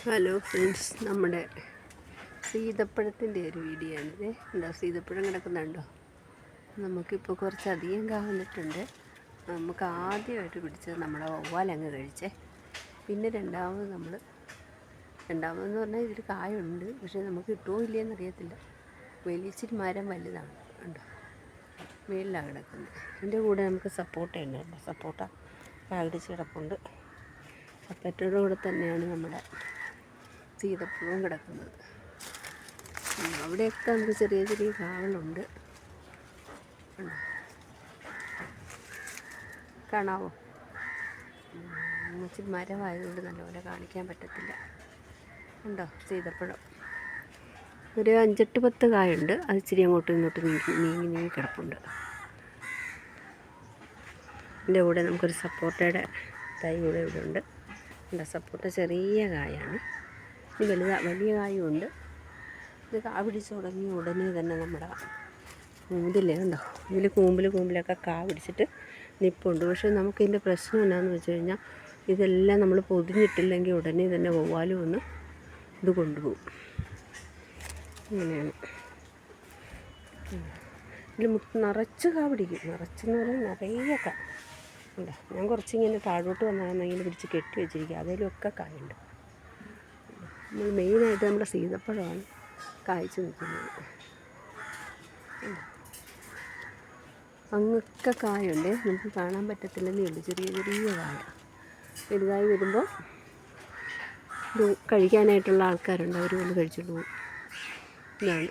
Hello friends, നമ്മുടെ സീതപ്പഴത്തിൻ്റെ ഒരു video ആണിത്. ഉണ്ടോ, സീതപ്പഴം കിടക്കുന്നുണ്ടോ? നമുക്കിപ്പോൾ കുറച്ചധികം കാ വന്നിട്ടുണ്ട്. നമുക്ക് ആദ്യമായിട്ട് പിടിച്ചത് നമ്മുടെ വവ്വാലങ്ങ് കഴിച്ചേ. പിന്നെ രണ്ടാമതെന്ന് പറഞ്ഞാൽ ഇതിൽ കായുണ്ട്, പക്ഷേ നമുക്ക് കിട്ടുമോ ഇല്ലയെന്ന് അറിയത്തില്ല. വലിച്ചിരി മരം വലുതാണ്, ഉണ്ടോ, മേളിലാണ് കിടക്കുന്നത്. അതിൻ്റെ കൂടെ നമുക്ക് സപ്പോട്ട ഉണ്ട്, കേട്ടോ. സപ്പോട്ട കാടിച്ച് കിടപ്പുണ്ട്. സപ്പോട്ടയുടെ കൂടെ തന്നെയാണ് നമ്മുടെ സീതപ്പഴവും കിടക്കുന്നത്. അവിടെയൊക്കെ നമുക്ക് ചെറിയ ചെറിയ കാകളുണ്ട്. കാണാവോ? ഇച്ചിരി മരമായതുകൊണ്ട് നല്ലപോലെ കാണിക്കാൻ പറ്റത്തില്ല. ഉണ്ടോ സീതപ്പഴം? ഒരു 5-8 കായുണ്ട്. അത് ഇച്ചിരി അങ്ങോട്ടും ഇങ്ങോട്ടും നീങ്ങി കിടപ്പുണ്ട്. ഇതിൻ്റെ കൂടെ നമുക്കൊരു സപ്പോട്ടയുടെ തൈ കൂടെ ഇവിടെ ഉണ്ട്. സപ്പോട്ട ചെറിയ കായാണ്. ഇത് വലിയ കായുണ്ട്. ഇത് കാ പിടിച്ച് തുടങ്ങി ഉടനെ തന്നെ നമ്മുടെ ഇതില്ലേ, ഉണ്ടോ, ഇതിൽ കൂമ്പിലൊക്കെ കാ പിടിച്ചിട്ട് നിൽപ്പുണ്ട്. പക്ഷേ നമുക്കിതിൻ്റെ പ്രശ്നം എന്നാന്ന് വെച്ച് കഴിഞ്ഞാൽ ഇതെല്ലാം നമ്മൾ പൊതിഞ്ഞിട്ടില്ലെങ്കിൽ ഉടനെ തന്നെ വവ്വാലും ഒന്ന് ഇത് കൊണ്ടുപോകും. അങ്ങനെയാണ്. ഇതിൽ നിറച്ച് കാ പിടിക്കും. നിറച്ചെന്ന് പറഞ്ഞാൽ നിറയെ കാ ഉണ്ട്. ഞാൻ കുറച്ചിങ്ങനെ താഴോട്ട് വന്നാണെന്നെങ്കിൽ പിടിച്ച് കെട്ടി വെച്ചിരിക്കുക. അതിലൊക്കെ കായുണ്ട്. നമ്മൾ മെയിനായിട്ട് നമ്മുടെ സീതപ്പഴമാണ് കായ്ച്ച് നിൽക്കുന്നത്. അങ്ങൊക്കെ കായുണ്ട്, നമുക്ക് കാണാൻ പറ്റത്തില്ലെന്നേ ഉള്ളൂ. ചെറിയ ചെറിയ കായ. വലുതായി വരുമ്പോൾ ഇത് കഴിക്കാനായിട്ടുള്ള ആൾക്കാരുണ്ട്, അവർ വന്ന് കഴിച്ചിട്ട് പോകും. ഇതാണ്.